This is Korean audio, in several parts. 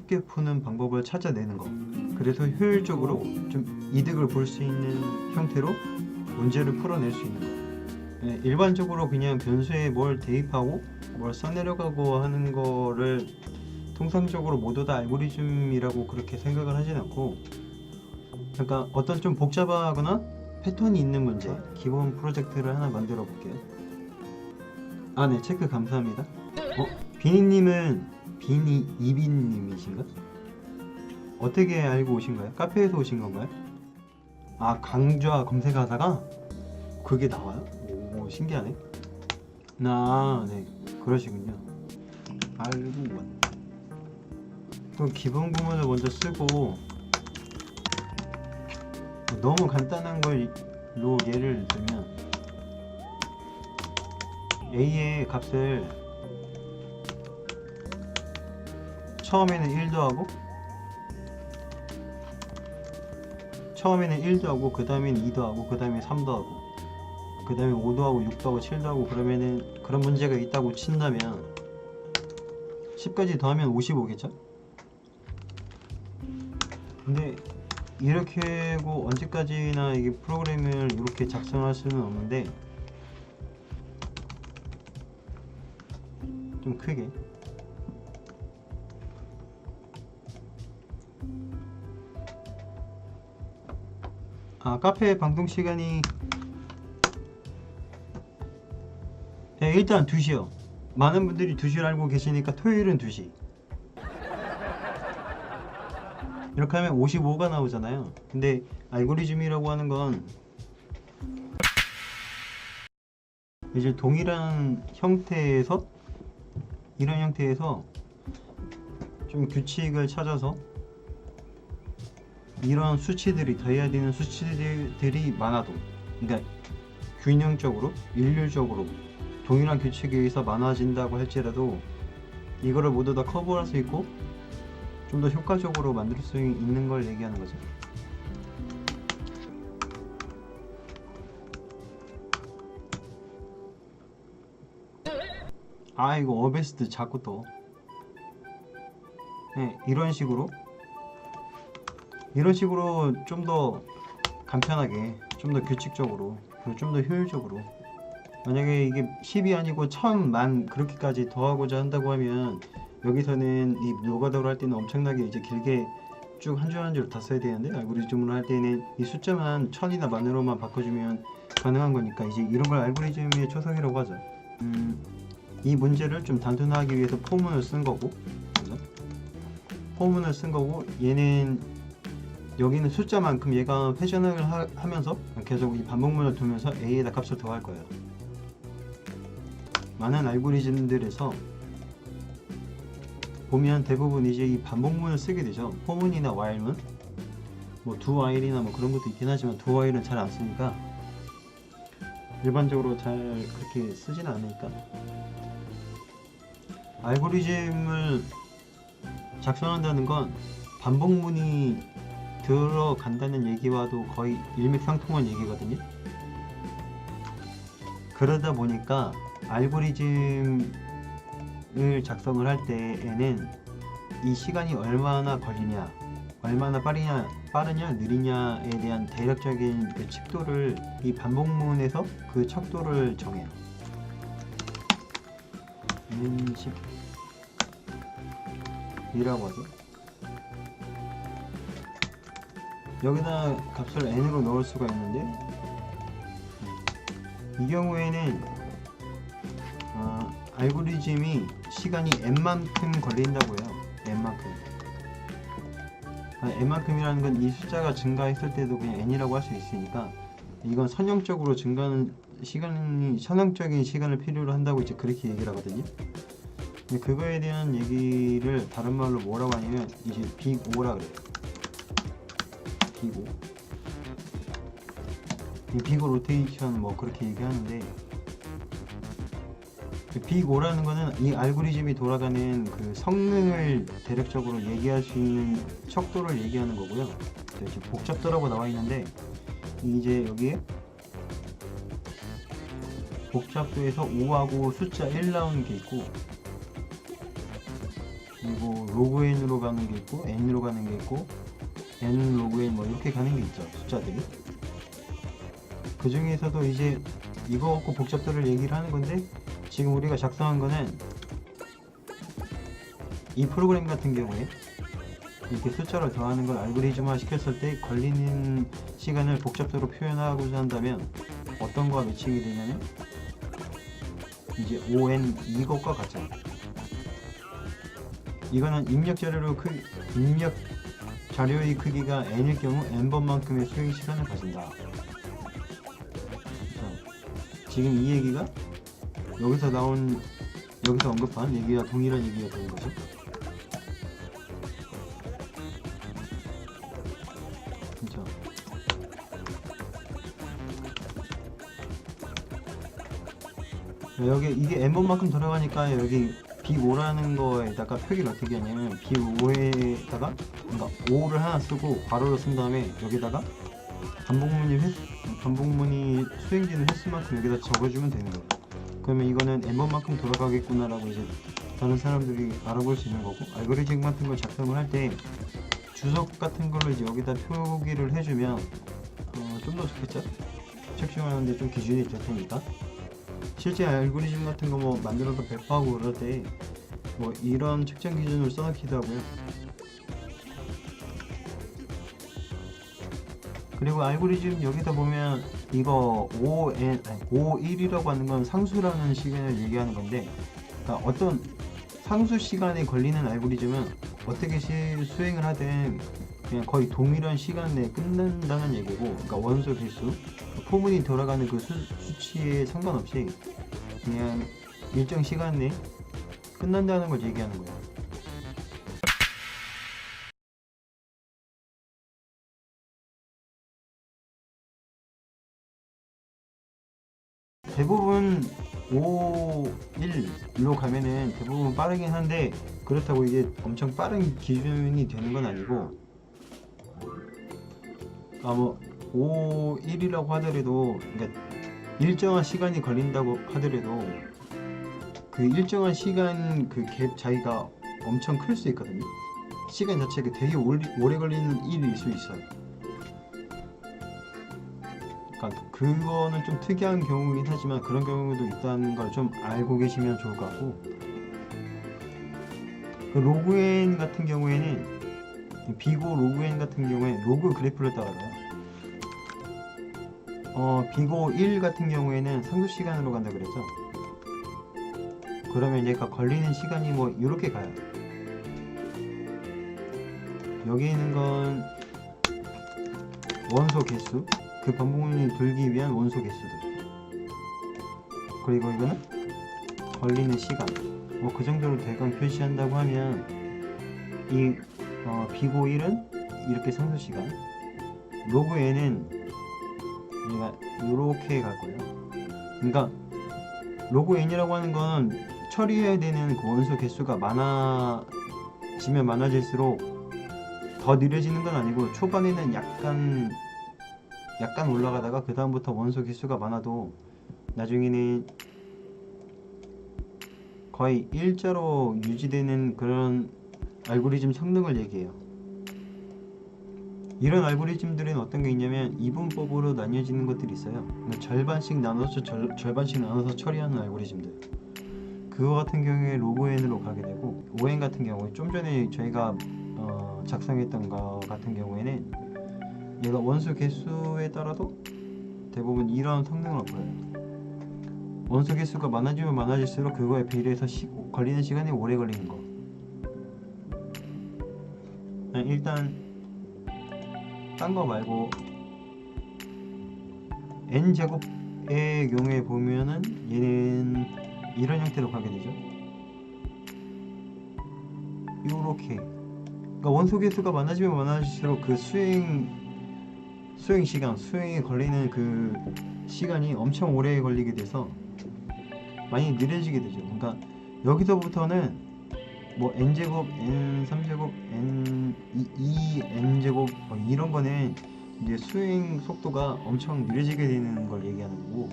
쉽게 푸는 방법을 찾아내는 거. 그래서 효율적으로 좀 이득을 볼 수 있는 형태로 문제를 풀어낼 수 있는 거. 네, 일반적으로 그냥 변수에 뭘 대입하고 뭘 써내려가고 하는 거를 통상적으로 모두 다 알고리즘이라고 그렇게 생각을 하진 않고, 그러니까 어떤 좀 복잡하거나 패턴이 있는 문제, 기본 프로젝트를 하나 만들어 볼게요. 아, 네, 체크 감사합니다. 비니님은 이빈님이신가? 어떻게 알고 오신가요? 카페에서 오신 건가요? 아, 강좌 검색하다가 그게 나와요? 오, 신기하네. 네, 그러시군요. 알고 원. 그럼 기본 구문을 먼저 쓰고, 너무 간단한 걸로 예를 들면 a의 값을 처음에는 1도 하고 그 다음에는 2도 하고 그 다음에 3도 하고 그 다음에 5도 하고 6도 하고 7도 하고 그러면은 그런 문제가 있다고 친다면 10까지 더하면 55겠죠? 근데 이렇게 하고 언제까지나 이게 프로그램을 이렇게 작성할 수는 없는데, 좀 크게 카페 방송 시간이 일단 2시요. 많은 분들이 2시를 알고 계시니까 토요일은 2시. 이렇게 하면 55가 나오잖아요. 근데 알고리즘이라고 하는 건 이제 동일한 형태에서, 이런 형태에서 좀 규칙을 찾아서 이런 수치들이 더해야 되는 수치들이 많아도, 그러니까 균형적으로 일률적으로 동일한 규칙에 의해서 많아진다고 할지라도 이거를 모두 다 커버할 수 있고 좀 더 효과적으로 만들 수 있는 걸 얘기하는 거죠. 이거 어베스트 자꾸 또 이런 식으로 좀 더 간편하게, 좀 더 규칙적으로, 그리고 좀 더 효율적으로, 만약에 이게 10이 아니고 1000만 그렇게까지 더하고자 한다고 하면 여기서는 이 노가다로 할 때는 엄청나게 이제 길게 쭉 한 줄 한 줄 다 써야 되는데, 알고리즘으로 할 때는 이 숫자만 1000이나 만으로만 바꿔주면 가능한 거니까 이제 이런 걸 알고리즘의 초성이라고 하죠. 이 문제를 좀 단순화하기 위해서 포문을 쓴 거고, 그죠? 포문을 쓴 거고, 얘는 여기는 숫자만큼 얘가 회전을 하면서 계속 이 반복문을 두면서 a에다 값을 더할 거예요. 많은 알고리즘들에서 보면 대부분 이제 이 반복문을 쓰게 되죠. 포문이나 while문, 뭐 do while이나 뭐 그런 것도 있긴 하지만 do while은 잘 안 쓰니까, 일반적으로 잘 그렇게 쓰지는 않으니까. 알고리즘을 작성한다는 건 반복문이 들어간다는 얘기와도 거의 일맥상통한 얘기거든요. 그러다 보니까 알고리즘을 작성을 할 때에는 이 시간이 얼마나 걸리냐, 얼마나 빠르냐 느리냐에 대한 대략적인 그 척도를, 이 반복문에서 그 척도를 정해요. 이라고 하죠. 여기다 값을 n으로 넣을 수가 있는데, 이 경우에는 알고리즘이 시간이 n만큼 걸린다고 해요. n만큼. n만큼이라는 건 이 숫자가 증가했을 때도 그냥 n이라고 할 수 있으니까, 이건 선형적으로 증가하는 시간이, 선형적인 시간을 필요로 한다고 이제 그렇게 얘기를 하거든요. 근데 그거에 대한 얘기를 다른 말로 뭐라고 하냐면 이제 빅5라 그래요. 빅5. 이 빅5 로테이션 뭐 그렇게 얘기하는데, 빅5라는 거는 이 알고리즘이 돌아가는 그 성능을 대략적으로 얘기할 수 있는 척도를 얘기하는 거고요. 이제 복잡도라고 나와 있는데, 이제 여기에 복잡도에서 5하고 숫자 1 나오는 게 있고, 그리고 로그 n으로 가는 게 있고 n으로 가는 게 있고 n 로그 n 뭐 이렇게 가는 게 있죠, 숫자들이. 그 중에서도 이제 이거 갖고 복잡도를 얘기를 하는 건데, 지금 우리가 작성한 거는 이 프로그램 같은 경우에 이렇게 숫자를 더하는 걸 알고리즘화 시켰을 때 걸리는 시간을 복잡도로 표현하고자 한다면 어떤 거와 매칭이 되냐면 이제 ON 이것과 같죠. 이거는 입력 자료의 크기가 n일 경우 n번만큼의 수행 시간을 가진다. 지금 이 얘기가 여기서 언급한 얘기와 동일한 얘기가 되는 거죠. 그렇죠. 여기 이게 n번만큼 들어가니까 여기 B5라는 거에다가 표기를 어떻게 하냐면 B5에다가 그러니까 5를 하나 쓰고 괄호를 쓴 다음에 여기다가 반복문이 수행되는 횟수만큼 여기다 적어주면 되는 거예요. 그러면 이거는 n번만큼 돌아가겠구나 라고 이제 다른 사람들이 알아볼 수 있는 거고, 알고리즘 같은 걸 작성을 할 때 주석 같은 걸로 이제 여기다 표기를 해주면 좀 더 좋겠죠? 측정하는데 좀 기준이 될 테니까. 실제 알고리즘 같은 거 뭐 만들어서 배포하고 그럴 때 뭐 이런 측정 기준을 써놓기도 하고요. 그리고 알고리즘 여기다 보면 이거 O1이라고 하는 건 상수라는 시간을 얘기하는 건데, 그러니까 어떤 상수 시간에 걸리는 알고리즘은 어떻게 수행을 하든 그냥 거의 동일한 시간 내에 끝난다는 얘기고, 그러니까 원소 개수, 포문이 돌아가는 그 수치에 상관없이 그냥 일정 시간 내에 끝난다는 걸 얘기하는 거예요. 대부분 5.1로 가면은 대부분 빠르긴 한데, 그렇다고 이게 엄청 빠른 기준이 되는 건 아니고, 뭐 5.1이라고 하더라도, 그러니까 일정한 시간이 걸린다고 하더라도 그 일정한 시간 그 갭 차이가 엄청 클 수 있거든요. 시간 자체가 되게 오래 걸리는 일일 수 있어요. 그러니까 그거는 좀 특이한 경우이긴 하지만 그런 경우도 있다는 걸 좀 알고 계시면 좋을 것 같고, 그 로그 n 같은 경우에는 비고 로그 n 같은 경우에 로그 그래프를 따라가요. 비고 1 같은 경우에는 상수 시간으로 간다 그랬죠. 그러면 얘가 걸리는 시간이 뭐 이렇게 가요. 여기 있는 건 원소 개수, 그 반복문이 돌기 위한 원소 개수들, 그리고 이거는 걸리는 시간, 뭐 그 정도로 대강 표시한다고 하면 이 비고 1은 이렇게 상수 시간, 로그 n은 얘가 이렇게 갈 거예요. 그러니까 로그 n이라고 하는 건 처리해야 되는 그 원소 개수가 많아지면 많아질수록 더 느려지는 건 아니고, 초반에는 약간 올라가다가 그 다음부터 원소 개수가 많아도 나중에는 거의 일자로 유지되는 그런 알고리즘 성능을 얘기해요. 이런 알고리즘들은 어떤 게 있냐면 이분법으로 나뉘어지는 것들이 있어요. 그러니까 절반씩 나눠서 처리하는 알고리즘들. 그거 같은 경우에 로그 n으로 가게 되고, ON 같은 경우에 좀 전에 저희가 작성했던 거 같은 경우에는 얘가 원소 개수에 따라도 대부분 이런 성능을 보여요. 원소 개수가 많아지면 많아질수록 그거에 비례해서 걸리는 시간이 오래 걸리는 거. 일단 딴 거 말고 n제곱의 경우에 보면은 얘는 이런 형태로 가게 되죠. 요렇게. 그러니까 원소 개수가 많아지면 많아질수록 그 수행 시간, 수행에 걸리는 그 시간이 엄청 오래 걸리게 돼서 많이 느려지게 되죠. 그러니까 여기서부터는 뭐 n제곱, n3제곱, n2n제곱 이런 거는 이제 수행 속도가 엄청 느려지게 되는 걸 얘기하는 거고,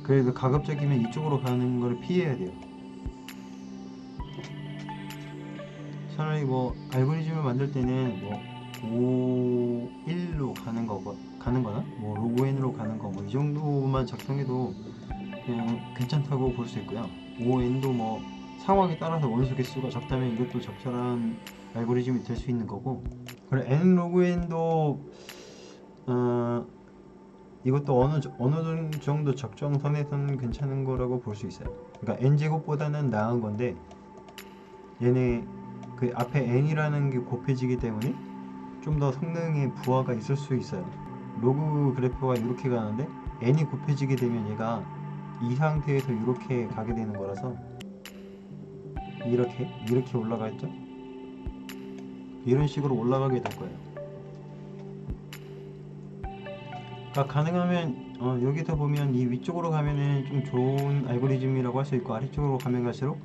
그래서 가급적이면 이쪽으로 가는 걸 피해야 돼요. 차라리 뭐 알고리즘을 만들 때는 뭐 5, 1로 가는 거나 뭐 로그 n으로 가는 거 뭐 이 정도만 작성해도 그냥 괜찮다고 볼 수 있고요. 5n도 뭐 상황에 따라서 원소 개수가 적다면 이것도 적절한 알고리즘이 될 수 있는 거고, 그리고 n 로그 n도 이것도 어느 정도 적정선에서는 괜찮은 거라고 볼 수 있어요. 그러니까 n 제곱보다는 나은 건데, 얘네 그 앞에 n이라는 게 곱해지기 때문에 좀 더 성능에 부하가 있을 수 있어요. 로그 그래프가 이렇게 가는데 n이 곱해지게 되면 얘가 이 상태에서 이렇게 가게 되는 거라서 이렇게 올라가겠죠? 이런 식으로 올라가게 될 거예요. 그러니까 가능하면 여기서 보면 이 위쪽으로 가면은 좀 좋은 알고리즘이라고 할 수 있고, 아래쪽으로 가면 갈수록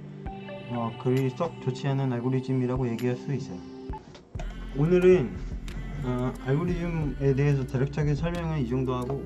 그리 썩 좋지 않은 알고리즘이라고 얘기할 수 있어요. 오늘은 알고리즘에 대해서 대략적인 설명은 이 정도 하고,